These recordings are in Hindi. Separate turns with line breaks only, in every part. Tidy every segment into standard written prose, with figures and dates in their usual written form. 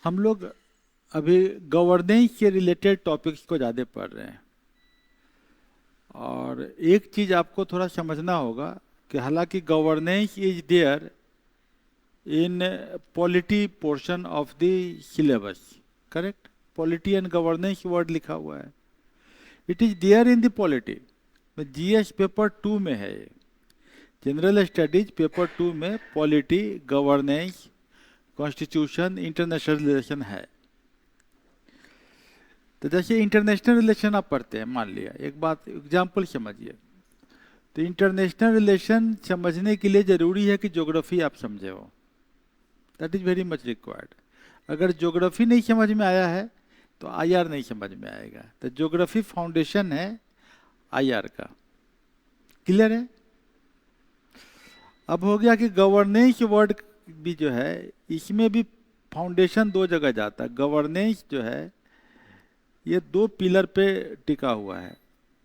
हम लोग अभी गवर्नेंस के रिलेटेड टॉपिक्स को ज़्यादा पढ़ रहे हैं। और एक चीज़ आपको थोड़ा समझना होगा कि हालांकि governance is there in polity portion of the syllabus, correct. Polity and governance word लिखा हुआ है, it is there in the polity. GS paper 2 में है ये। जनरल स्टडीज पेपर 2 में polity, governance, constitution, international relation है। तो जैसे इंटरनेशनल रिलेशन आप पढ़ते हैं, मान लिया एक बात एग्जाम्पल समझिए। तो इंटरनेशनल रिलेशन समझने के लिए जरूरी है कि ज्योग्राफी आप समझे हो, that is very much required. अगर ज्योग्राफी नहीं समझ में आया है तो आईआर नहीं समझ में आएगा। तो ज्योग्राफी फाउंडेशन है आईआर का, क्लियर है। अब हो गया कि गवर्नेंस वर्ड भी जो है, इसमें भी फाउंडेशन दो जगह जाता है। गवर्नेंस जो है ये दो पिलर पे टिका हुआ है,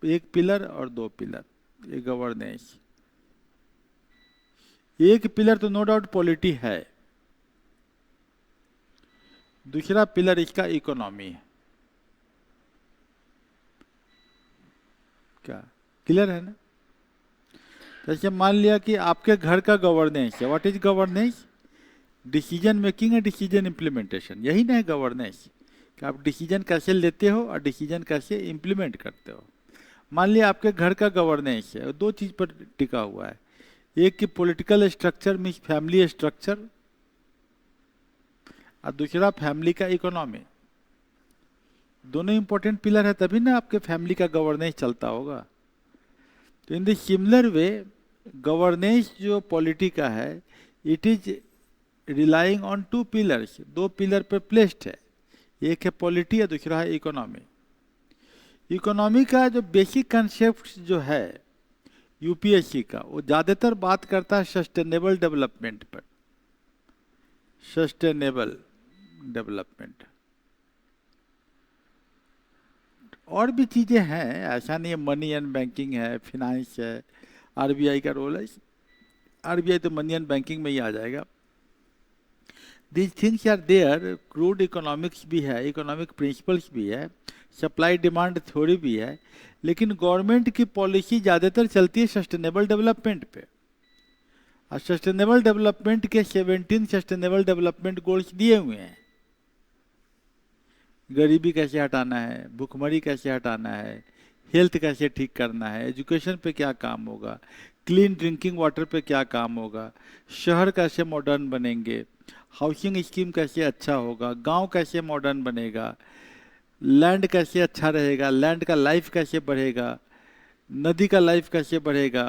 एक पिलर और दो पिलर, ये गवर्नेंस। एक पिलर तो नो डाउट पॉलिटी है, दूसरा पिलर इसका इकोनॉमी है। क्या क्लियर है ना। जैसे मान लिया कि आपके घर का गवर्नेंस है, what is governance? Decision making and decision implementation, यही ना है गवर्नेंस। कि आप डिसीजन कैसे लेते हो और डिसीजन कैसे इम्प्लीमेंट करते हो। मान लिया आपके घर का गवर्नेंस है, दो चीज पर टिका हुआ है। एक की political structure means family structure, और दूसरा फैमिली का इकोनॉमी। दोनों इंपॉर्टेंट पिलर है, तभी ना आपके फैमिली का गवर्नेंस चलता होगा। तो in the similar way governance जो पॉलिटी का है, it is relying on two pillars, दो पिलर पर प्लेस्ड है। एक है पॉलिटी और दूसरा है इकोनॉमी। इकोनॉमी का जो बेसिक कंसेप्ट जो है यूपीएससी का, वो ज़्यादातर बात करता है सस्टेनेबल डेवलपमेंट पर। सस्टेनेबल डेवलपमेंट, और भी चीज़ें हैं, ऐसा नहीं है। मनी एंड बैंकिंग है, फिनांस है, आरबीआई का रोल है। आरबीआई तो मनी एंड बैंकिंग में ही आ जाएगा। These things are there. Crude economics भी है, इकोनॉमिक प्रिंसिपल्स भी है, सप्लाई डिमांड थ्योरी भी है। लेकिन गवर्नमेंट की पॉलिसी ज़्यादातर चलती है सस्टेनेबल डेवलपमेंट पे। और सस्टेनेबल डेवलपमेंट के 17 सस्टेनेबल डेवलपमेंट गोल्स दिए हुए हैं। गरीबी कैसे हटाना है, भूखमरी कैसे हटाना है, हेल्थ कैसे ठीक करना है, एजुकेशन पे क्या काम होगा, क्लीन ड्रिंकिंग वाटर पे क्या काम होगा, शहर कैसे मॉडर्न बनेंगे, हाउसिंग स्कीम कैसे अच्छा होगा, गांव कैसे मॉडर्न बनेगा, लैंड कैसे अच्छा रहेगा, लैंड का लाइफ कैसे बढ़ेगा, नदी का लाइफ कैसे बढ़ेगा।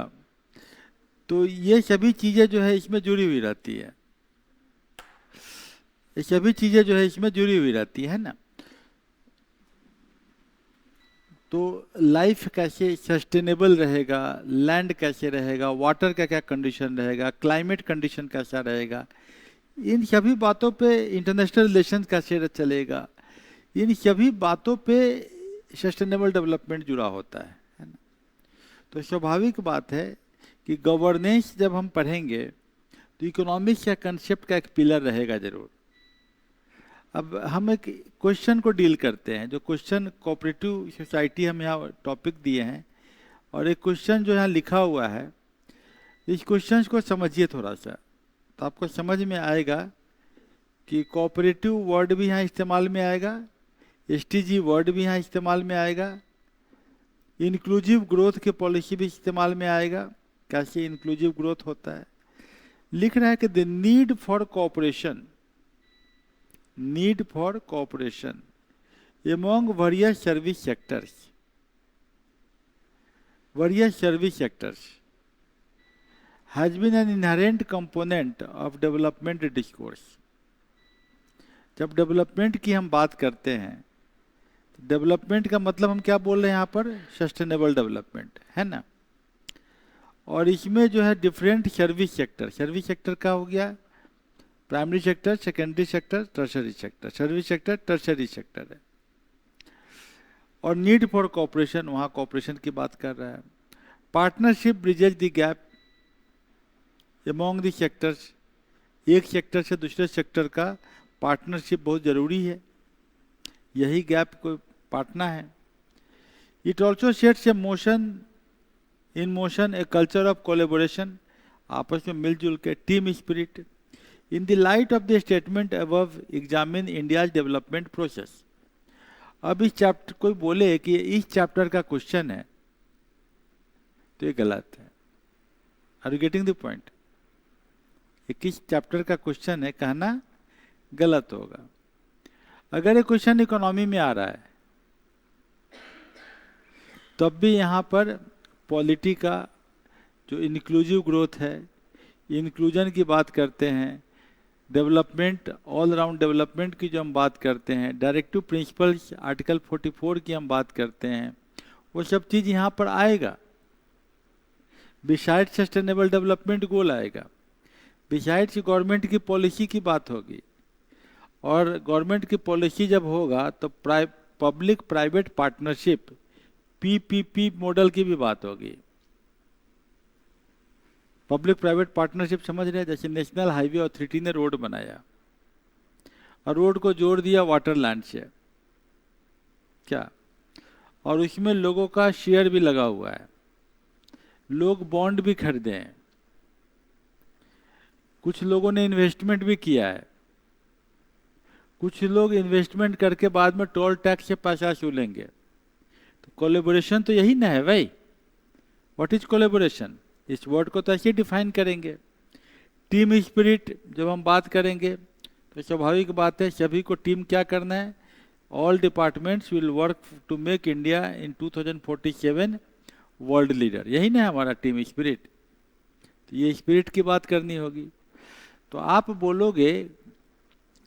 तो ये सभी चीज़ें जो है इसमें जुड़ी हुई रहती है। ये सभी चीज़ें जो है इसमें जुड़ी हुई रहती है ना। तो लाइफ कैसे सस्टेनेबल रहेगा, लैंड कैसे रहेगा, वाटर का क्या कंडीशन रहेगा, क्लाइमेट कंडीशन कैसा रहेगा, इन सभी बातों पे इंटरनेशनल रिलेशन कैसे चलेगा, इन सभी बातों पे सस्टेनेबल डेवलपमेंट जुड़ा होता है ना। तो स्वाभाविक बात है कि गवर्नेंस जब हम पढ़ेंगे तो इकोनॉमिक्स या कंसेप्ट का एक पिलर रहेगा जरूर। अब हम एक क्वेश्चन को डील करते हैं, जो क्वेश्चन कोऑपरेटिव सोसाइटी हम यहाँ टॉपिक दिए हैं, और एक क्वेश्चन जो यहाँ लिखा हुआ है, इस क्वेश्चन को समझिए थोड़ा सा, तो आपको समझ में आएगा कि कोऑपरेटिव वर्ड भी यहाँ इस्तेमाल में आएगा, एसटीजी वर्ड भी यहाँ इस्तेमाल में आएगा, इंक्लूसिव ग्रोथ की पॉलिसी भी इस्तेमाल में आएगा। कैसे इंक्लूसिव ग्रोथ होता है, लिख रहा है कि the need for cooperation, need for cooperation among various service sectors, various service sectors has been an inherent component of development discourse। जब डेवलपमेंट की हम बात करते हैं, तो डेवलपमेंट का मतलब हम क्या बोल रहे हैं यहाँ पर? सस्टेनेबल डेवलपमेंट, है ना। और इसमें जो है different service sector, service sector का हो गया primary sector, secondary sector, tertiary sector. Service sector tertiary sector है। और नीड फॉर कॉपरेशन, वहाँ कॉपरेशन की बात कर रहा है। Partnership bridges the gap among the sectors, एक सेक्टर से दूसरे सेक्टर का पार्टनरशिप बहुत ज़रूरी है, यही गैप को पाटना है। It also sets in motion a culture of collaboration, आपस में मिलजुल के team spirit. In the light of the statement above examine India's development process. अब इस चैप्टर, कोई बोले कि इस चैप्टर का क्वेश्चन है, तो ये गलत है। Are you getting the point? किस चैप्टर का क्वेश्चन है कहना गलत होगा। अगर ये क्वेश्चन इकोनॉमी में आ रहा है तब भी यहाँ पर पॉलिटी का जो इंक्लूसिव ग्रोथ है, इंक्लूजन की बात करते हैं, डेवलपमेंट, ऑल राउंड डेवलपमेंट की जो हम बात करते हैं, डायरेक्टिव प्रिंसिपल्स आर्टिकल 44 की हम बात करते हैं, वो सब चीज़ यहाँ पर आएगा। बिसाइड सस्टेनेबल डेवलपमेंट गोल आएगा, बिसाइड्स गवर्नमेंट की पॉलिसी की बात होगी, और गवर्नमेंट की पॉलिसी जब होगा तो public private partnership PPP model की भी बात होगी। पब्लिक प्राइवेट पार्टनरशिप समझ रहे हैं? जैसे नेशनल हाईवे अथॉरिटी ने रोड बनाया और रोड को जोड़ दिया वाटर लैंड से, क्या, और उसमें लोगों का शेयर भी लगा हुआ है, लोग बॉन्ड भी खरीदे हैं, कुछ लोगों ने इन्वेस्टमेंट भी किया है, कुछ लोग इन्वेस्टमेंट करके बाद में टोल टैक्स से पैसा वसूलेंगे। तो कोलैबोरेशन तो यही ना है भाई। What is collaboration? इस वर्ड को तो ऐसे डिफाइन करेंगे। टीम स्पिरिट जब हम बात करेंगे तो स्वाभाविक बात है, सभी को टीम क्या करना है, all departments will work to make India in 2047 world leader, यही ना है हमारा टीम स्पिरिट। तो ये स्पिरिट की बात करनी होगी। तो आप बोलोगे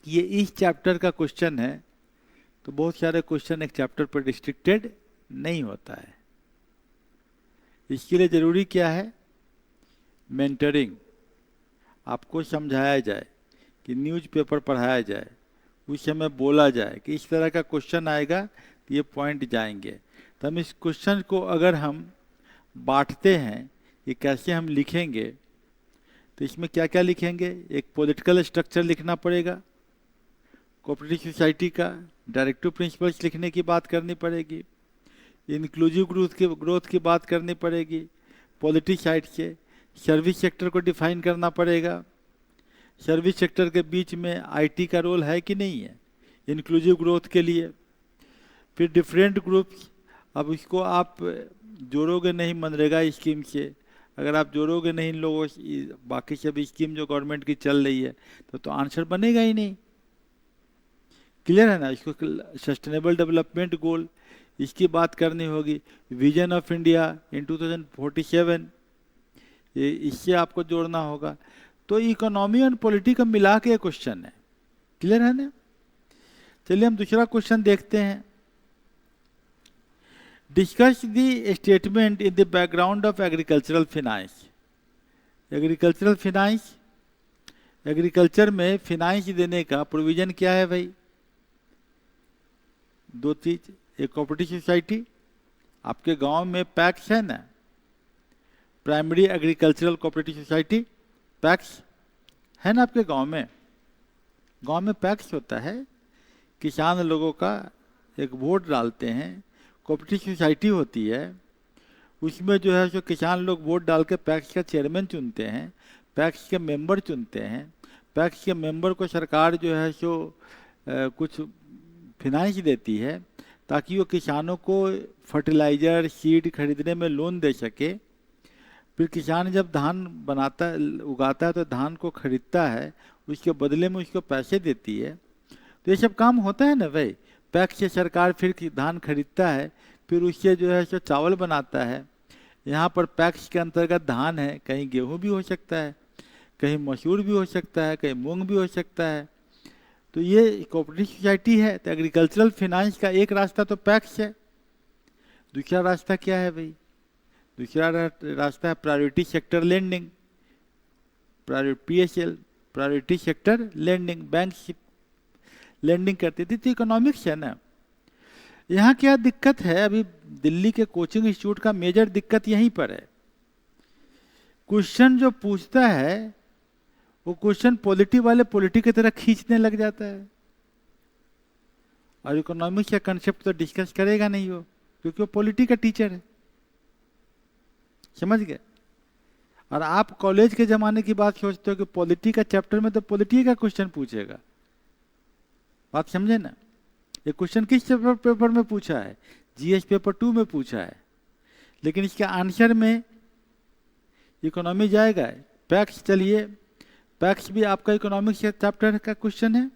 ये इस चैप्टर का क्वेश्चन है, तो बहुत सारे क्वेश्चन एक चैप्टर पर रिस्ट्रिक्टेड नहीं होता है। इसके लिए जरूरी क्या है? मेंटरिंग, आपको समझाया जाए कि न्यूज़पेपर पढ़ाया जाए, उस समय बोला जाए कि इस तरह का क्वेश्चन आएगा तो ये पॉइंट जाएंगे। तो हम इस क्वेश्चन को अगर हम बांटते हैं कि कैसे हम लिखेंगे, तो इसमें क्या क्या लिखेंगे? एक पॉलिटिकल स्ट्रक्चर लिखना पड़ेगा, कोऑपरेटिव सोसाइटी का डायरेक्टिव प्रिंसिपल्स लिखने की बात करनी पड़ेगी, इंक्लूसिव ग्रोथ की बात करनी पड़ेगी, पॉलिटी साइड से सर्विस सेक्टर को डिफाइन करना पड़ेगा, सर्विस सेक्टर के बीच में आईटी का रोल है कि नहीं है इंक्लूसिव ग्रोथ के लिए, फिर डिफरेंट ग्रुप्स। अब इसको आप जोड़ोगे नहीं मनरेगा स्कीम से, अगर आप जोड़ोगे नहीं इन लोगों बाकी सब स्कीम जो गवर्नमेंट की चल रही है तो आंसर बनेगा ही नहीं। क्लियर है ना? इसको सस्टेनेबल डेवलपमेंट गोल, इसकी बात करनी होगी, विजन ऑफ इंडिया इन 2047, ये इससे आपको जोड़ना होगा। तो इकोनॉमी और पॉलिटी का मिला के क्वेश्चन है। क्लियर है ना? चलिए हम दूसरा क्वेश्चन देखते हैं। Discuss the statement in the background of agricultural finance. Agricultural finance, agriculture में फिनांस देने का प्रोविजन क्या है भाई? दो चीज, एक कोऑपरेटिव सोसाइटी, आपके गांव में पैक्स है ना, primary agricultural cooperative society, PACS है ना आपके गांव में? गांव में पैक्स होता है, किसान लोगों का एक वोट डालते हैं, कोऑपरेटिव सोसाइटी होती है, उसमें जो है सो किसान लोग वोट डाल के पैक्स का चेयरमैन चुनते हैं, पैक्स के मेंबर चुनते हैं, पैक्स के मेंबर को सरकार जो है सो कुछ फिनांस देती है ताकि वो किसानों को फर्टिलाइज़र सीड खरीदने में लोन दे सके। फिर किसान जब धान उगाता है तो धान को खरीदता है, उसके बदले में उसको पैसे देती है। तो ये सब काम होता है ना भाई। पैक्स से सरकार फिर धान खरीदता है, फिर उससे जो है सो चावल बनाता है। यहाँ पर पैक्स के अंतर्गत धान है, कहीं गेहूँ भी हो सकता है, कहीं मसूर भी हो सकता है, कहीं मूंग भी हो सकता है। तो ये कोऑपरेटिव सोसाइटी है। तो एग्रीकल्चरल फाइनेंस का एक रास्ता तो पैक्स है, दूसरा रास्ता क्या है भाई? दूसरा रास्ता है priority sector lending, PSL, priority sector lending. Bank lending करती थी, तो इकोनॉमिक्स है ना। यहाँ क्या दिक्कत है? अभी दिल्ली के कोचिंग इंस्टीट्यूट का मेजर दिक्कत यहीं पर है। क्वेश्चन जो पूछता है वो क्वेश्चन पॉलिटी वाले पॉलिटी की तरह खींचने लग जाता है, और इकोनॉमिक्स का कंसेप्ट तो डिस्कस करेगा नहीं वो, क्योंकि वो पॉलिटी का टीचर है। समझ गए? और आप कॉलेज के जमाने की बात सोचते हो कि पॉलिटी का चैप्टर में तो पॉलिटी का क्वेश्चन पूछेगा। बात समझे ना? ये क्वेश्चन किस पेपर में पूछा है? जीएस पेपर 2 में पूछा है, लेकिन इसका आंसर में इकोनॉमी जाएगा। पैक्स, चलिए पैक्स भी आपका इकोनॉमिक्स चैप्टर का क्वेश्चन है,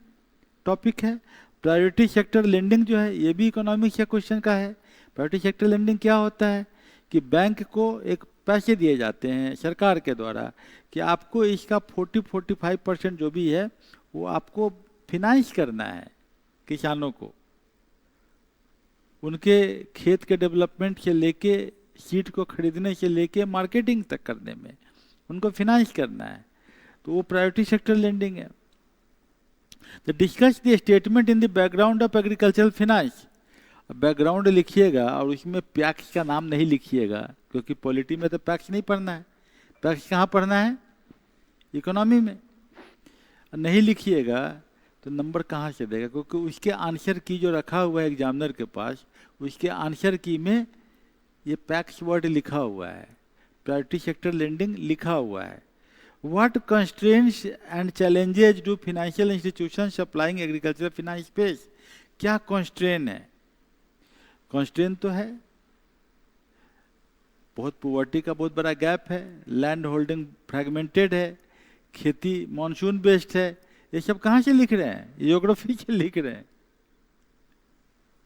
टॉपिक है। प्रायोरिटी सेक्टर लेंडिंग जो है ये भी इकोनॉमिक्स के क्वेश्चन का है। प्रायोरिटी सेक्टर लेंडिंग क्या होता है कि बैंक को एक पैसे दिए जाते हैं सरकार के द्वारा कि आपको इसका 40-45% जो भी है वो आपको फिनांस करना है किसानों को, उनके खेत के डेवलपमेंट से लेके सीड को खरीदने से लेके मार्केटिंग तक करने में उनको फिनांस करना है, तो वो प्रायोरिटी सेक्टर लेंडिंग है। तो discuss the statement in the background of agricultural finance. Background लिखिएगा और उसमें पैक्स का नाम नहीं लिखिएगा, क्योंकि पॉलिटी में तो पैक्स नहीं पढ़ना है। पैक्स कहाँ पढ़ना है? इकोनॉमी में। नहीं लिखिएगा तो नंबर कहाँ से देगा? क्योंकि उसके आंसर की जो रखा हुआ है एग्जामिनर के पास, उसके आंसर की में ये पैक्स वर्ड लिखा हुआ है, प्रायोरिटी सेक्टर लेंडिंग लिखा हुआ है। What constraints and challenges do financial institutions supplying agricultural finance face? क्या constraint है? constraint तो है, बहुत पुअर्टी का बहुत बड़ा गैप है, लैंड होल्डिंग फ्रेगमेंटेड है, खेती मॉनसून बेस्ड है। ये सब कहाँ से लिख रहे हैं? जियोग्राफी से लिख रहे हैं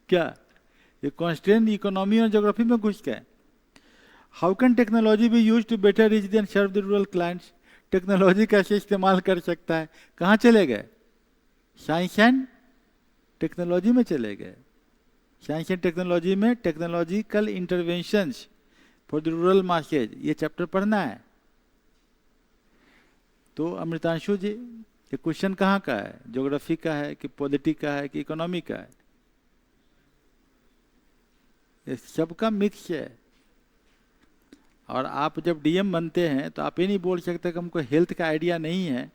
क्या? ये constraint इकोनॉमी और ज्योग्राफी में घुस गए। How can technology be used to better reach and serve the rural clients? Technology कैसे इस्तेमाल कर सकता है? कहाँ चले गए? साइंस एंड टेक्नोलॉजी में चले गए। साइंस एंड टेक्नोलॉजी में technological interventions for the rural market, ये चैप्टर पढ़ना है। तो अमृतांशु जी, ये क्वेश्चन कहाँ का है? ज्योग्राफी का है कि पॉलिटी का है कि इकोनॉमी का है? ये सबका मिक्स है। और आप जब डीएम बनते हैं तो आप ये नहीं बोल सकते कि हमको हेल्थ का आइडिया नहीं है,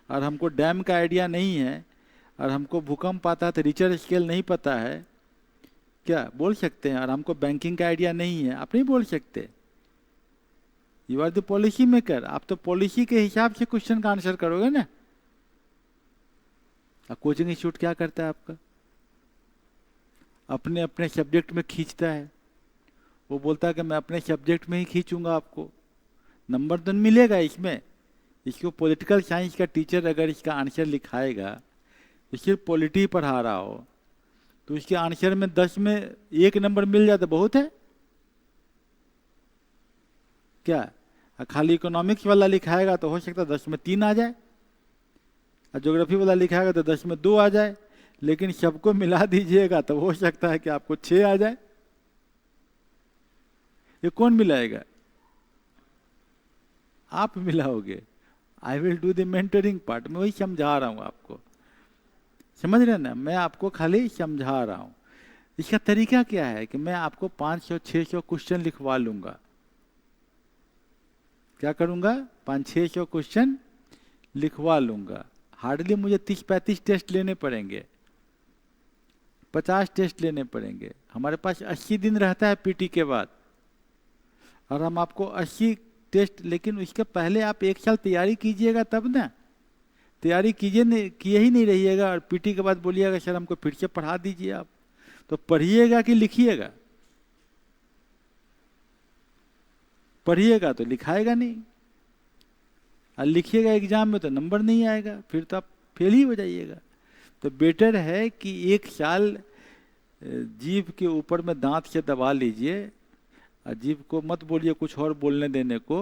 और हमको डैम का आइडिया नहीं है, और हमको भूकंप आता है तो रिचर स्केल नहीं पता है। क्या बोल सकते हैं? और हमको बैंकिंग का आइडिया नहीं है, आप नहीं बोल सकते। You are the policy maker, आप तो पॉलिसी के हिसाब से क्वेश्चन का आंसर करोगे ना। कोचिंग इंस्टीट्यूट क्या करता है आपका? अपने अपने सब्जेक्ट में खींचता है। वो बोलता है कि मैं अपने सब्जेक्ट में ही खींचूंगा, आपको नंबर तो मिलेगा इसमें। इसको पॉलिटिकल साइंस का टीचर अगर इसका आंसर लिखाएगा, तो सिर्फ पॉलिटी पढ़ा रहा हो, तो इसके आंसर में 10 में 1 नंबर मिल जाता बहुत है क्या? खाली इकोनॉमिक्स वाला लिखाएगा तो हो सकता है 10 में 3 आ जाए, और ज्योग्राफी वाला लिखाएगा तो 10 में 2 आ जाए। लेकिन सबको मिला दीजिएगा तो हो सकता है कि आपको 6 आ जाए। ये कौन मिलाएगा? आप मिलाओगे। I will do the mentoring part. मैं वही समझा रहा हूं आपको, समझ रहे हैं ना? मैं आपको खाली समझा रहा हूं। इसका तरीका क्या है कि मैं आपको 500-600 क्वेश्चन लिखवा लूंगा। क्या करूंगा? 500-600 क्वेश्चन लिखवा लूंगा। हार्डली मुझे 30-35 टेस्ट लेने पड़ेंगे, 50 टेस्ट लेने पड़ेंगे। हमारे पास 80 दिन रहता है पीटी के बाद, और हम आपको 80 टेस्ट, लेकिन उसके पहले आप 1 साल तैयारी कीजिएगा तब ना। तैयारी कीजिए, किए ही नहीं रहिएगा और पीटी के बाद बोलिएगा सर हमको फिर से पढ़ा दीजिए। आप तो पढ़िएगा कि लिखिएगा? पढ़िएगा तो लिखाएगा नहीं, और लिखिएगा एग्जाम में तो नंबर नहीं आएगा, फिर तो आप फेल ही हो जाइएगा। तो बेटर है कि 1 साल जीभ के ऊपर में दांत से दबा लीजिए, और जीभ को मत बोलिए कुछ और बोलने देने को,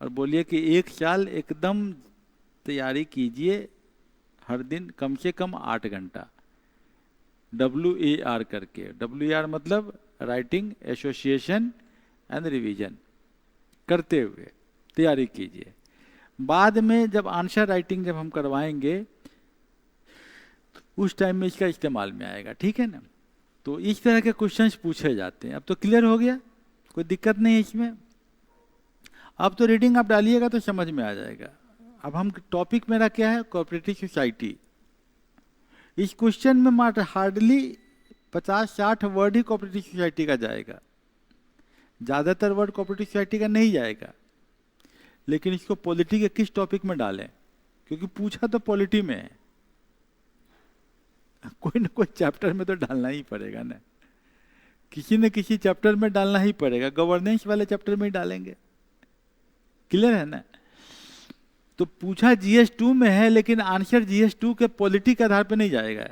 और बोलिए कि 1 साल एकदम तैयारी कीजिए, हर दिन कम से कम 8 घंटा WAR करके। WAR मतलब राइटिंग, एसोसिएशन एंड रिवीजन करते हुए तैयारी कीजिए। बाद में जब आंसर राइटिंग जब हम करवाएंगे उस टाइम में इसका इस्तेमाल में आएगा, ठीक है ना? तो इस तरह के क्वेश्चंस पूछे जाते हैं। अब तो क्लियर हो गया, कोई दिक्कत नहीं है इसमें। अब तो रीडिंग आप डालिएगा तो समझ में आ जाएगा। अब हम टॉपिक मेरा क्या है, कोऑपरेटिव सोसाइटी। इस क्वेश्चन में मात्र हार्डली 50-60 वर्ड ही कोऑपरेटिव सोसाइटी का जाएगा, ज़्यादातर वर्ड कोऑपरेटिव सोसाइटी का नहीं जाएगा। लेकिन इसको पॉलिटी के किस टॉपिक में डालें, क्योंकि पूछा तो पॉलिटी में है, कोई ना कोई चैप्टर में तो डालना ही पड़ेगा ना, किसी न किसी चैप्टर में डालना ही पड़ेगा। गवर्नेंस वाले चैप्टर में ही डालेंगे, क्लियर है ना। तो पूछा GS2 में है, लेकिन आंसर GS2 के पॉलिटी के आधार पर नहीं जाएगा।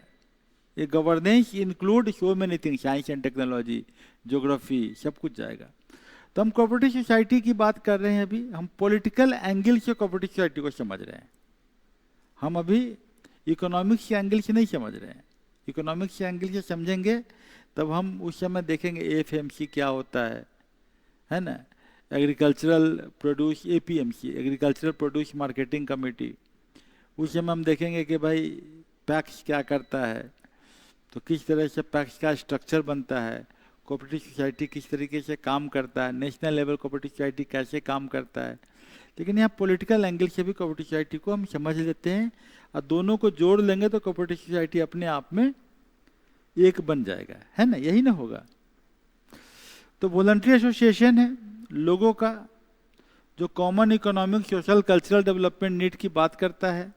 ये governance include so many thing, science and technology, geography, सब कुछ जाएगा। तो हम कोऑपरेटिव सोसाइटी की बात कर रहे हैं, अभी हम पॉलिटिकल एंगल से कोऑपरेटिव सोसाइटी को समझ रहे हैं। हम अभी इकोनॉमिक्स के एंगल से नहीं समझ रहे हैं। इकोनॉमिक्स के एंगल से समझेंगे तब हम उस समय देखेंगे AFMC क्या होता है ना, agricultural produce, APMC, agricultural produce marketing committee. उस समय हम देखेंगे कि भाई पैक्स क्या करता है, तो किस तरह से पैक्स का स्ट्रक्चर बनता है, कोऑपरेटिव सोसाइटी किस तरीके से काम करता है, नेशनल लेवल कोऑपरेटिव सोसाइटी कैसे काम करता है। लेकिन यहाँ पॉलिटिकल एंगल से भी कोऑपरेटिव सोसाइटी को हम समझ लेते हैं, और दोनों को जोड़ लेंगे तो कोऑपरेटिव सोसाइटी अपने आप में एक बन जाएगा, है ना, यही ना होगा। तो वॉलंटरी एसोसिएशन है लोगों का जो common economic, social, cultural development need की बात करता है।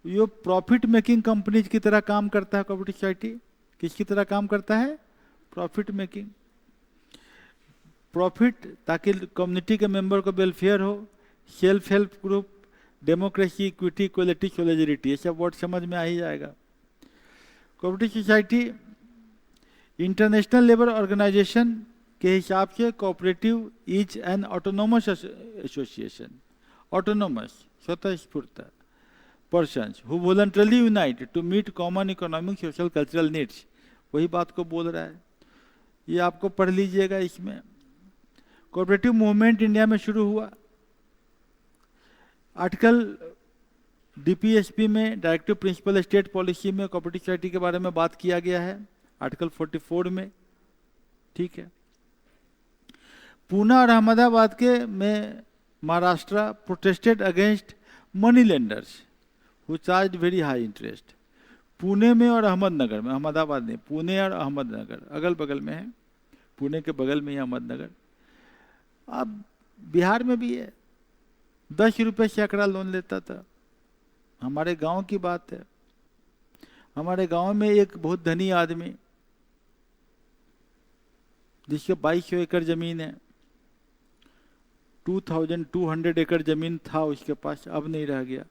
ये प्रॉफिट मेकिंग कंपनीज की तरह काम करता है। कोऑपरेटिव सोसाइटी किसकी तरह काम करता है? प्रॉफिट मेकिंग, प्रॉफिट, ताकि कम्युनिटी के मेंबर को वेलफेयर हो, self help group, democracy, equity, equality, solidarity, ये सब वर्ड समझ में आ ही जाएगा। Cooperative society international labour organisation के हिसाब से cooperative is an autonomous association, autonomous, स्वतः स्फूर्त persons who voluntarily unite to meet common economic, social, cultural needs. वही बात को बोल रहा है, ये आपको पढ़ लीजिएगा। इसमें कोऑपरेटिव मूवमेंट इंडिया में शुरू हुआ। आर्टिकल DPSP में, डायरेक्टिव प्रिंसिपल स्टेट पॉलिसी में कोऑपरेटिव सोसाइटी के बारे में बात किया गया है, आर्टिकल 44 में, ठीक है। पूना और अहमदाबाद के में Maharashtra protested against money lenders who charge very high interest. Pune में और अहमदनगर में, अहमदाबाद नहीं, पुणे और अहमदनगर अगल बगल में है, पुणे के बगल में ही अहमदनगर। अब बिहार में भी है, 10 रुपये सैकड़ा लोन लेता था। हमारे गांव की बात है, हमारे गांव में एक बहुत धनी आदमी जिसके 2200 एकड़ जमीन है, 2200 एकड़ जमीन था उसके पास, अब नहीं रह गया।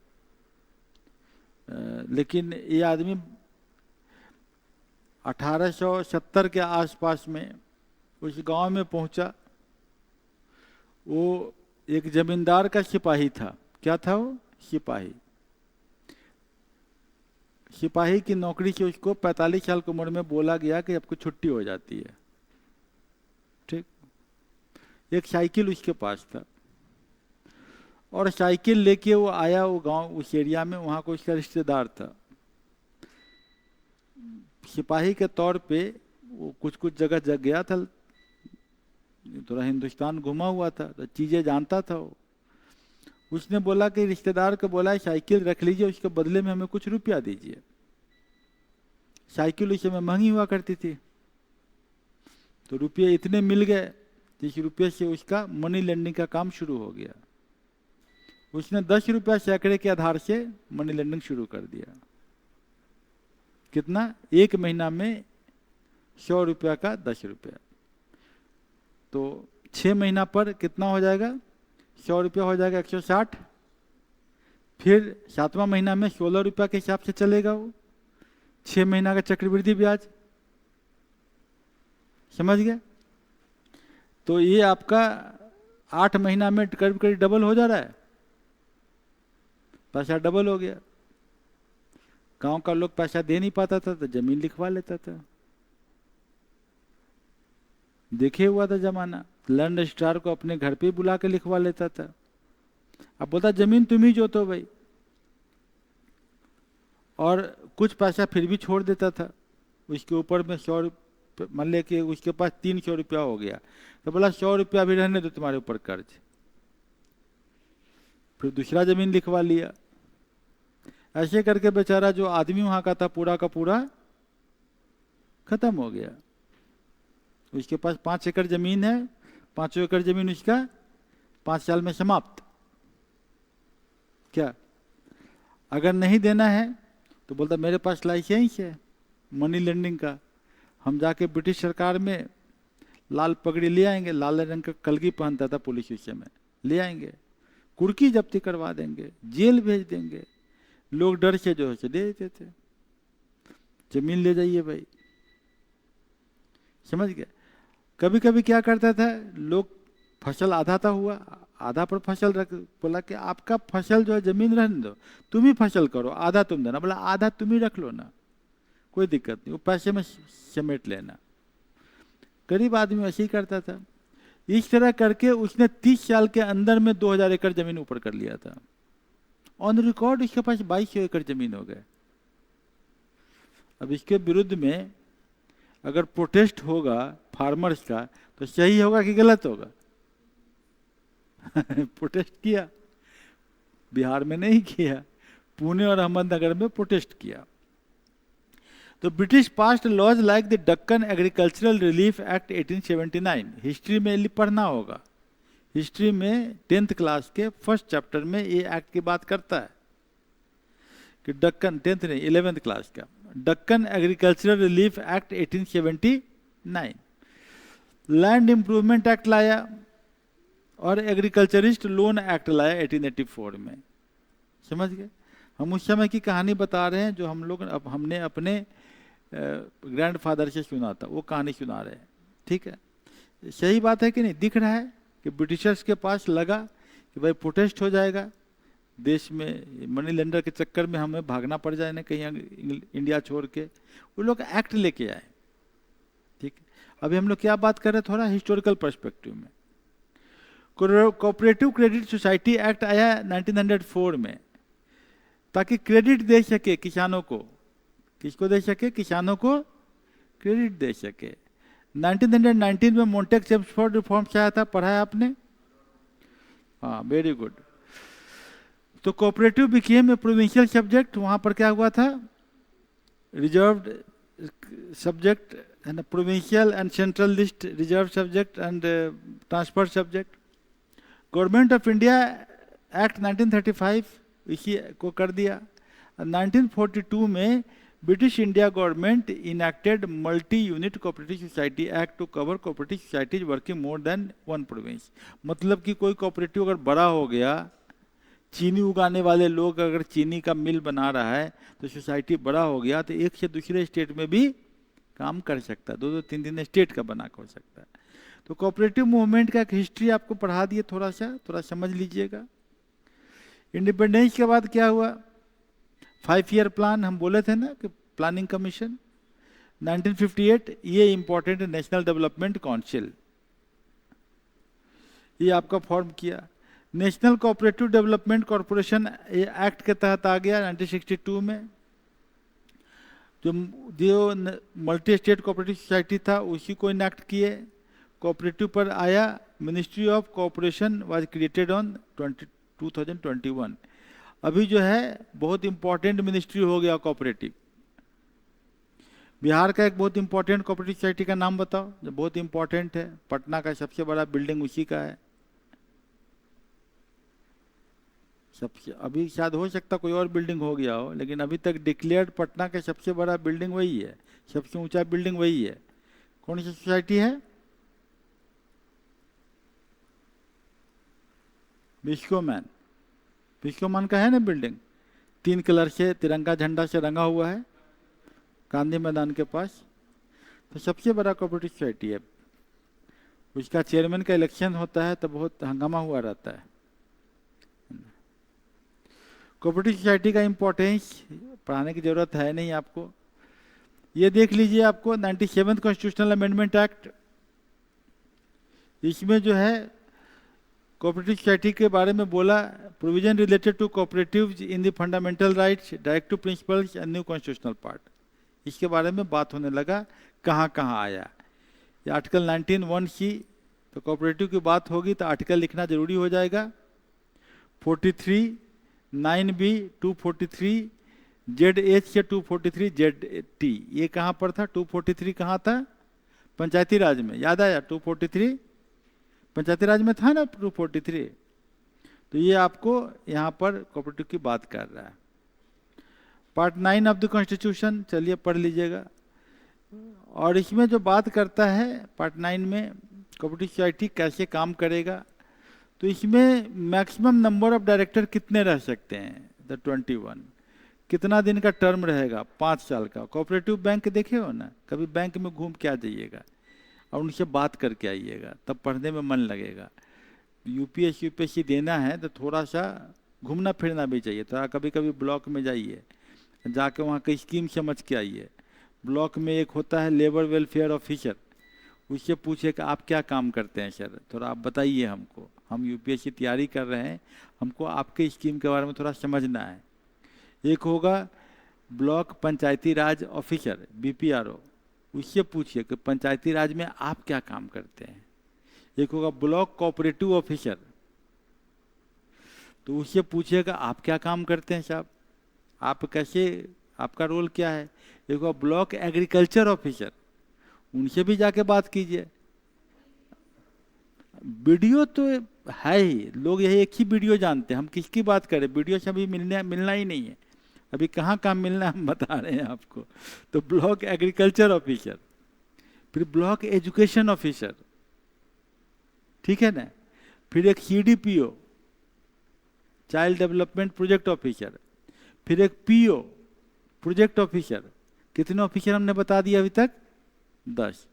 लेकिन ये आदमी 1870 के आसपास में उस गांव में पहुंचा। वो एक जमींदार का सिपाही था। क्या था वो? सिपाही। सिपाही की नौकरी से उसको 45 साल की उम्र में बोला गया कि आपको छुट्टी हो जाती है, ठीक। एक साइकिल उसके पास था और साइकिल लेके वो आया वो गांव, उस एरिया में, वहाँ को उसका रिश्तेदार था। सिपाही के तौर पे वो कुछ कुछ जगह जग गया था, थोड़ा हिंदुस्तान घुमा हुआ था, तो चीज़ें जानता था वो। उसने बोला कि रिश्तेदार को बोला साइकिल रख लीजिए, उसके बदले में हमें कुछ रुपया दीजिए। साइकिल उस समय महंगी हुआ करती थी, तो रुपये इतने मिल गए जिस रुपये से उसका मनी लेंडिंग का काम शुरू हो गया। उसने 10 रुपया सैकड़े के आधार से मनी लेंडिंग शुरू कर दिया। कितना? 1 महीना में 100 रुपया का 10 रुपया, तो 6 महीना पर कितना हो जाएगा? 100 रुपया हो जाएगा 160। फिर 7वां महीना में 16 रुपया के हिसाब से चलेगा वो, 6 महीना का चक्रवृद्धि ब्याज, समझ गए? तो ये आपका 8 महीना में करीब करीब डबल हो जा रहा है, पैसा डबल हो गया। गांव का लोग पैसा दे नहीं पाता था तो जमीन लिखवा लेता था। देखे हुआ था जमाना, लैंड स्टार को अपने घर पे बुला के लिखवा लेता था। अब बोलता जमीन तुम ही जोतो भाई, और कुछ पैसा फिर भी छोड़ देता था उसके ऊपर में। 100 रुपये मान ले कि उसके पास 300 रुपया हो गया, तो बोला 100 रुपया भी रहने दो तुम्हारे ऊपर कर्ज। फिर दूसरा जमीन लिखवा लिया। ऐसे करके बेचारा जो आदमी वहां का था पूरा का पूरा खत्म हो गया। उसके पास 5 एकड़ जमीन है, 5 एकड़ जमीन उसका 5 साल में समाप्त। क्या अगर नहीं देना है तो बोलता मेरे पास लाइसेंस है मनी लेंडिंग का, हम जाके ब्रिटिश सरकार में लाल पगड़ी ले आएंगे, लाल रंग का कलगी पहनता था पुलिस उस समय, ले आएंगे, कुर्की जब्ती करवा देंगे, जेल भेज देंगे। लोग डर से जो है दे देते थे, जमीन ले जाइए भाई, समझ गए। कभी कभी क्या करता था लोग, फसल आधा था हुआ, आधा पर फसल रख, बोला कि आपका फसल जो है जमीन रहने दो, तुम ही फसल करो, आधा तुम देना, बोला आधा तुम ही रख लो ना, कोई दिक्कत नहीं, वो पैसे में समेट लेना। गरीब आदमी ऐसे ही करता था। इस तरह करके उसने 30 साल के अंदर में 2000 एकड़ जमीन ऊपर कर लिया था। ऑन रिकॉर्ड इसके पास 2200 एकड़ जमीन हो गए। अब इसके विरुद्ध में अगर प्रोटेस्ट होगा फार्मर्स का तो सही होगा कि गलत होगा? प्रोटेस्ट किया, बिहार में नहीं किया, पुणे और अहमदनगर में प्रोटेस्ट किया। तो British past laws like the Deccan agricultural relief act 1879, history में पढ़ना होगा, हिस्ट्री में 10th क्लास के फर्स्ट चैप्टर में ये एक्ट की बात करता है कि डक्कन, 10th नहीं 11th क्लास का, Deccan agricultural relief act 1879, land improvement act लाया और एग्रीकल्चरिस्ट लोन एक्ट लाया 1884 में। समझ गए? हम उस समय की कहानी बता रहे हैं जो हम लोग हमने अपने ग्रैंडफादर से सुना था, वो कहानी सुना रहे हैं। ठीक है, सही बात है कि नहीं? दिख रहा है कि ब्रिटिशर्स के पास लगा कि भाई प्रोटेस्ट हो जाएगा, देश में मनी लेंडर के चक्कर में हमें भागना पड़ जाए ना कहीं इंडिया छोड़ के, वो लोग एक्ट लेके आए। ठीक है, अभी हम लोग क्या बात कर रहे हैं, थोड़ा हिस्टोरिकल पर्सपेक्टिव में। कोऑपरेटिव क्रेडिट सोसाइटी एक्ट आया 1904 में, ताकि क्रेडिट दे सके किसानों को। किसको दे सके? किसानों को क्रेडिट दे सके। 1919 में मोंटेक चेम्सफोर्ड रिफॉर्म्स आया था, पढ़ा है आपने? हाँ, वेरी गुड। तो cooperative became a provincial subject. वहां पर क्या हुआ था? Reserved subject and provincial and central list, reserve subject and transfer subject. Government of India act 1935 इसी को कर दिया। 1942 में British India government enacted multi unit cooperative society act to cover cooperative societies working more than one province. मतलब कि कोई कोऑपरेटिव अगर बड़ा हो गया, चीनी उगाने वाले लोग अगर चीनी का मिल बना रहा है तो सोसाइटी बड़ा हो गया तो एक से दूसरे स्टेट में भी काम कर सकता है, 2-2, 3-3 स्टेट का बना कर सकता है। तो कोऑपरेटिव मूवमेंट का एक हिस्ट्री आपको पढ़ा दिए, थोड़ा समझ लीजिएगा। इंडिपेंडेंस के बाद क्या हुआ? 5 ईयर प्लान हम बोले थे ना कि प्लानिंग कमीशन 1958, ये इंपॉर्टेंट नेशनल डेवलपमेंट काउंसिल, ये आपका फॉर्म किया। National cooperative development corporation act के तहत आ गया 1962 में। जो मल्टी स्टेट कोऑपरेटिव सोसाइटी था उसी को इनैक्ट किए। कोऑपरेटिव पर आया, ministry of cooperation was created on 2021। अभी जो है बहुत इंपॉर्टेंट मिनिस्ट्री हो गया कोऑपरेटिव। बिहार का एक बहुत इंपॉर्टेंट कोऑपरेटिव सोसाइटी का नाम बताओ जो बहुत इंपॉर्टेंट है। पटना का सबसे बड़ा बिल्डिंग उसी का है। सबसे, अभी शायद हो सकता कोई और बिल्डिंग हो गया हो, लेकिन अभी तक डिक्लेयर्ड पटना का सबसे बड़ा बिल्डिंग वही है, सबसे ऊंचा बिल्डिंग वही है। कौन सी सोसाइटी है? विस्कोमैन। विस्कोमैन का है ना बिल्डिंग, 3 कलर से तिरंगा झंडा से रंगा हुआ है गांधी मैदान के पास। तो सबसे बड़ा कोऑपरेटिव सोसाइटी है। उसका चेयरमैन का इलेक्शन होता है तो बहुत हंगामा हुआ रहता है। कोऑपरेटिव सोसाइटी का इंपॉर्टेंस पढ़ाने की जरूरत है नहीं आपको। ये देख लीजिए आपको 97 कॉन्स्टिट्यूशनल अमेंडमेंट एक्ट, इसमें जो है कोऑपरेटिव सोसाइटी के बारे में बोला, provision related to cooperatives in the fundamental rights, directive principles and new constitutional part, इसके बारे में बात होने लगा। कहाँ कहाँ आया ये आर्टिकल 19(1)(c), तो कोऑपरेटिव की बात होगी तो आर्टिकल लिखना जरूरी हो जाएगा। 43, 9B 243, ZH से 243 ZT, ये कहाँ पर था? 243 कहाँ था? पंचायती राज में। याद आया? 243 पंचायती राज में था ना 243। तो ये आपको यहाँ पर कोऑपरेटिव की बात कर रहा है। पार्ट 9 ऑफ द कॉन्स्टिट्यूशन, चलिए पढ़ लीजिएगा। और इसमें जो बात करता है पार्ट 9 में कोऑपरेटिव सोसाइटी कैसे काम करेगा, तो इसमें मैक्सिमम नंबर ऑफ डायरेक्टर कितने रह सकते हैं? द 21। कितना दिन का टर्म रहेगा? 5 साल का। कोऑपरेटिव बैंक देखे हो ना, कभी बैंक में घूम के आ जाइएगा और उनसे बात करके आइएगा, तब पढ़ने में मन लगेगा। यूपीएससी देना है तो थोड़ा सा घूमना फिरना भी चाहिए, थोड़ा कभी कभी ब्लॉक में जाइए, जाके वहाँ की स्कीम समझ के आइए। ब्लॉक में एक होता है लेबर वेलफेयर ऑफिसर, उससे पूछे कि आप क्या काम करते हैं सर, थोड़ा आप बताइए हमको, हम यूपीएससी तैयारी कर रहे हैं, हमको आपके स्कीम के बारे में थोड़ा समझना है। एक होगा ब्लॉक पंचायती राज ऑफिसर बीपीआरओ, उससे पूछिए कि पंचायती राज में आप क्या काम करते हैं। एक होगा ब्लॉक कोऑपरेटिव ऑफिसर, तो उससे पूछिएगा आप क्या काम करते हैं साहब, आप कैसे, आपका रोल क्या है। एक होगा ब्लॉक एग्रीकल्चर ऑफिसर, उनसे भी जाके बात कीजिए। वीडियो तो है ही, लोग यही एक ही वीडियो जानते हैं, हम किसकी बात करें, वीडियो से अभी मिलना ही नहीं है, अभी कहाँ कहाँ मिलना हम बता रहे हैं आपको। तो ब्लॉक एग्रीकल्चर ऑफिसर, फिर ब्लॉक एजुकेशन ऑफिसर, ठीक है ना, फिर एक CDPO child development project officer, फिर एक पीओ प्रोजेक्ट ऑफिसर। कितने ऑफिसर हमने बता दिया अभी तक? 10।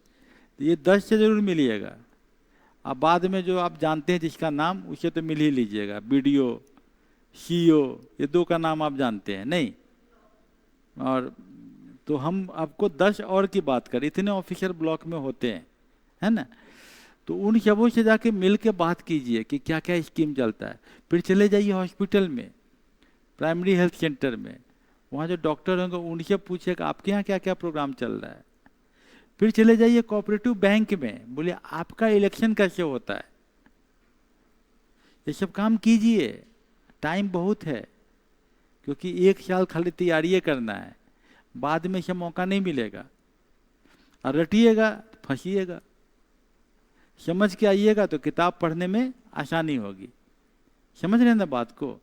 तो ये 10 से जरूर मिलिएगा। अब बाद में जो आप जानते हैं जिसका नाम, उसे तो मिल ही लीजिएगा। बीडीओ, सीईओ, ये 2 का नाम आप जानते हैं नहीं? और तो हम आपको 10 और की बात करें, इतने ऑफिसर ब्लॉक में होते हैं, है ना। तो उन सबों से जाके मिल के बात कीजिए कि क्या क्या स्कीम चलता है। फिर चले जाइए हॉस्पिटल में, प्राइमरी हेल्थ सेंटर में, वहाँ जो डॉक्टर होंगे उनसे पूछिए कि आपके यहाँ क्या क्या प्रोग्राम चल रहा है। फिर चले जाइए कोऑपरेटिव बैंक में, बोले आपका इलेक्शन कैसे होता है। ये सब काम कीजिए, टाइम बहुत है, क्योंकि 1 साल खाली तैयारी करना है, बाद में से मौका नहीं मिलेगा। और रटिएगा फंसिएगा, समझ के आइएगा तो किताब पढ़ने में आसानी होगी। समझ रहे हैं ना बात को।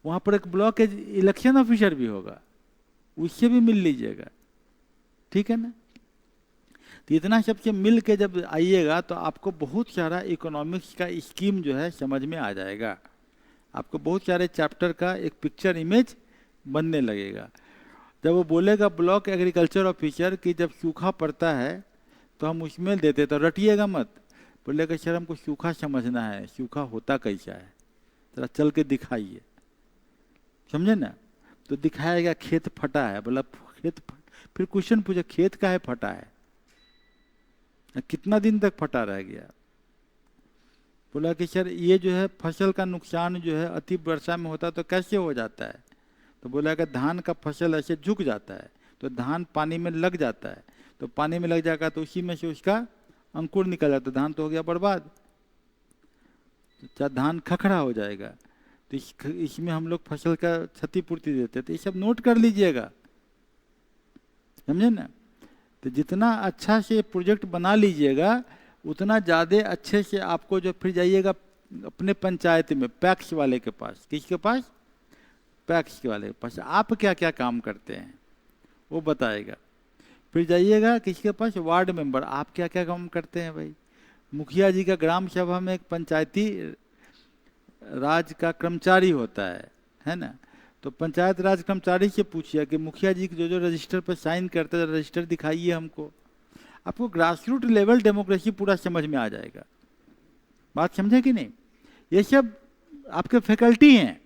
वहाँ पर एक ब्लॉक इलेक्शन ऑफिसर भी होगा, उससे भी मिल लीजिएगा, ठीक है ना। तो इतना सबसे मिल के जब आइएगा तो आपको बहुत सारा इकोनॉमिक्स का स्कीम जो है समझ में आ जाएगा, आपको बहुत सारे चैप्टर का एक पिक्चर इमेज बनने लगेगा। जब वो बोलेगा ब्लॉक एग्रीकल्चर ऑफिसर कि जब सूखा पड़ता है तो हम उसमें देते, तो रटिएगा मत, बोलेगा सर हमको सूखा समझना है, सूखा होता कैसा है, जरा चल के दिखाइए, समझे ना। तो दिखाएगा खेत फटा है, बोला फिर क्वेश्चन पूछे खेत का है फटा है, कितना दिन तक फटा रह गया। बोला कि सर ये जो है फसल का नुकसान जो है अति वर्षा में होता तो कैसे हो जाता है। तो बोला कि धान का फसल ऐसे झुक जाता है तो धान पानी में लग जाता है, तो पानी में लग जाएगा तो उसी में से उसका अंकुर निकल जाता, धान तो हो गया बर्बाद, तो धान खखड़ा हो जाएगा। तो इसमें हम लोग फसल का क्षतिपूर्ति देते, तो ये सब नोट कर लीजिएगा, समझे ना। तो जितना अच्छा से प्रोजेक्ट बना लीजिएगा उतना ज़्यादा अच्छे से आपको जो फिर जाइएगा अपने पंचायत में पैक्स वाले के पास, किसके पास? पैक्स वाले के पास, आप क्या क्या काम करते हैं वो बताएगा। फिर जाइएगा किसके पास? वार्ड मेंबर, आप क्या क्या काम करते हैं भाई। मुखिया जी का ग्राम सभा में एक पंचायती राज का कर्मचारी होता है ना। तो पंचायत राज कर्मचारी से पूछिए कि मुखिया जी जो जो रजिस्टर पर साइन करते हैं रजिस्टर दिखाइए हमको। आपको ग्रास रूट लेवल डेमोक्रेसी पूरा समझ में आ जाएगा। बात समझे कि नहीं? ये सब आपके फैकल्टी हैं,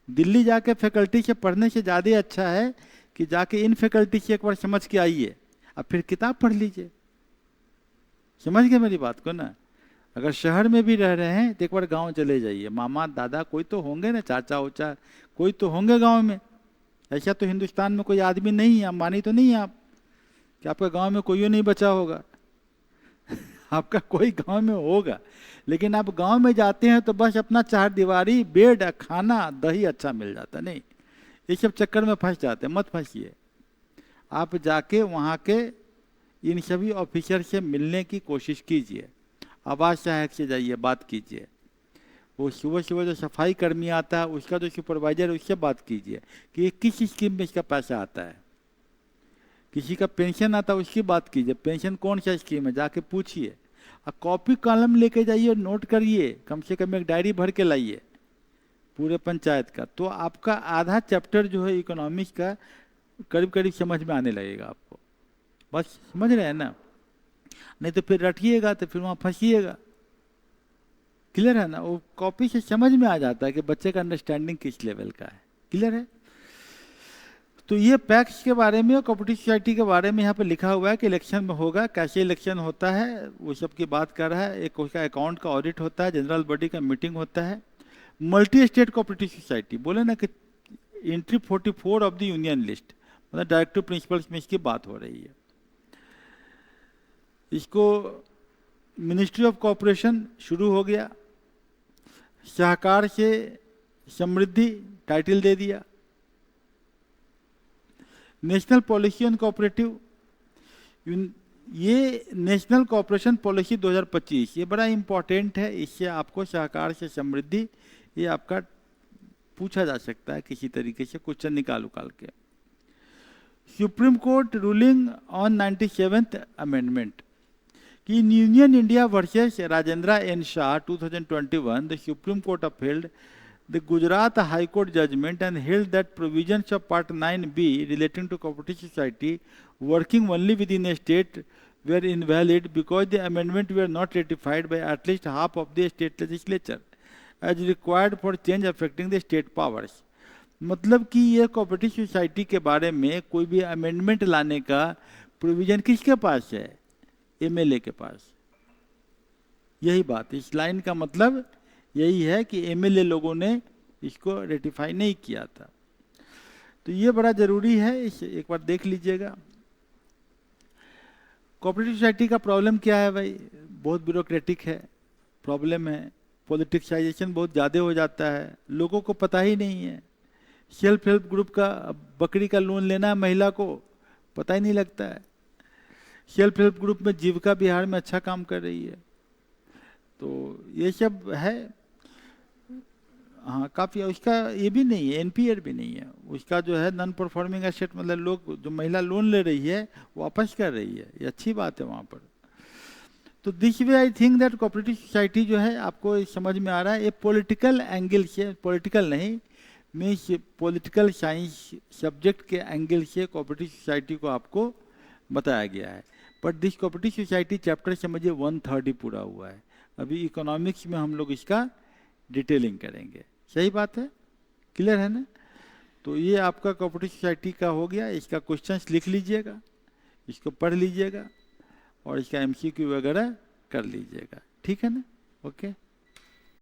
दिल्ली जाके फैकल्टी से पढ़ने से ज़्यादा अच्छा है कि जाके इन फैकल्टी से एक बार समझ के आइए, अब फिर किताब पढ़ लीजिए। समझ गए मेरी बात को ना। अगर शहर में भी रह रहे हैं तो एक बार गांव चले जाइए, मामा दादा कोई तो होंगे ना, चाचा उचा कोई तो होंगे गांव में। ऐसा तो हिंदुस्तान में कोई आदमी नहीं है, अंबानी तो नहीं है आप कि आपके गांव में कोई नहीं बचा होगा। आपका कोई गांव में होगा, लेकिन आप गांव में जाते हैं तो बस अपना चार दीवारी, बेड, खाना, दही अच्छा मिल जाता, नहीं, ये सब चक्कर में फंस जाते हैं। मत फंसिए, आप जाके वहाँ के इन सभी ऑफिसर से मिलने की कोशिश कीजिए, आवास सहायक से जाइए, बात कीजिए। वो सुबह सुबह जो सफाई कर्मी आता है उसका जो सुपरवाइजर है उससे बात कीजिए कि ये किस स्कीम में इसका पैसा आता है। किसी का पेंशन आता है उसकी बात कीजिए, पेंशन कौन सा स्कीम है, जाके पूछिए। और कॉपी कलम लेके जाइए, नोट करिए, कम से कम एक डायरी भर के लाइए पूरे पंचायत का, तो आपका आधा चैप्टर जो है इकोनॉमिक्स का करीब करीब समझ में आने लगेगा आपको। बस समझ रहे हैं ना, नहीं तो फिर रटिएगा तो फिर वहाँ फंसिएगा। क्लियर है ना, वो कॉपी से समझ में आ जाता है कि बच्चे का अंडरस्टैंडिंग किस लेवल का है। क्लियर है। तो ये पैक्स के बारे में और कोऑपरेटिव सोसाइटी के बारे में यहाँ पे लिखा हुआ है कि इलेक्शन में होगा, कैसे इलेक्शन होता है वो सब की बात कर रहा है। एक उसका अकाउंट का ऑडिट होता है, जनरल बॉडी का मीटिंग होता है। मल्टी स्टेट कोऑपरेटिव सोसाइटी बोले ना कि entry 44 of the union list, मतलब डायरेक्टिव प्रिंसिपल्स में इसकी बात हो रही है। इसको मिनिस्ट्री ऑफ कॉरपोरेशन शुरू हो गया, सहकार से समृद्धि टाइटल दे दिया। नेशनल पॉलिसी ऑन कोऑपरेटिव, ये नेशनल कॉरपोरेशन पॉलिसी 2025, ये बड़ा इंपॉर्टेंट है। इससे आपको सहकार से समृद्धि ये आपका पूछा जा सकता है किसी तरीके से, क्वेश्चन निकाल के। Supreme court ruling on 97th amendment कि in union India versus Rajendra N Shah 2021 the supreme court upheld the Gujarat High Court judgment and held that provisions of Part 9B relating to cooperative society working only within a state were invalid because the amendment were not ratified by at least half of the state legislature as required for change affecting the state powers। मतलब कि ये कोऑपरेटिव सोसाइटी के बारे में कोई भी अमेंडमेंट लाने का प्रोविजन किसके पास है, एमएलए के पास। यही बात, इस लाइन का मतलब यही है कि एमएलए लोगों ने इसको रेटिफाई नहीं किया था। तो ये बड़ा जरूरी है, इसे एक बार देख लीजिएगा। कोऑपरेटिव सोसाइटी का प्रॉब्लम क्या है भाई, बहुत ब्यूरोक्रेटिक है, प्रॉब्लम है, पॉलिटिक्साइजेशन बहुत ज़्यादा हो जाता है, लोगों को पता ही नहीं है। सेल्फ हेल्प ग्रुप का बकरी का लोन लेना है महिला को पता ही नहीं लगता है। सेल्फ हेल्प ग्रुप में जीविका बिहार में अच्छा काम कर रही है। तो ये सब है, हाँ काफ़ी। उसका ये भी नहीं है, एनपीआर भी नहीं है उसका, जो है नॉन परफॉर्मिंग एसेट, मतलब लोग जो महिला लोन ले रही है वापस कर रही है, ये अच्छी बात है वहाँ पर। तो this way I think that cooperative society जो है आपको समझ में आ रहा है। ये पॉलिटिकल एंगल से, पॉलिटिकल नहीं मीन्स पॉलिटिकल साइंस सब्जेक्ट के एंगल से कोऑपरेटिव सोसाइटी को आपको बताया गया है। But this cooperative society chapter समझिए 1/3 ही पूरा हुआ है। अभी इकोनॉमिक्स में हम लोग इसका डिटेलिंग करेंगे। सही बात है, क्लियर है ना। तो ये आपका कोऑपरेटिव सोसाइटी का हो गया। इसका क्वेश्चंस लिख लीजिएगा, इसको पढ़ लीजिएगा और इसका एमसीक्यू वगैरह कर लीजिएगा। ठीक है ना, ओके।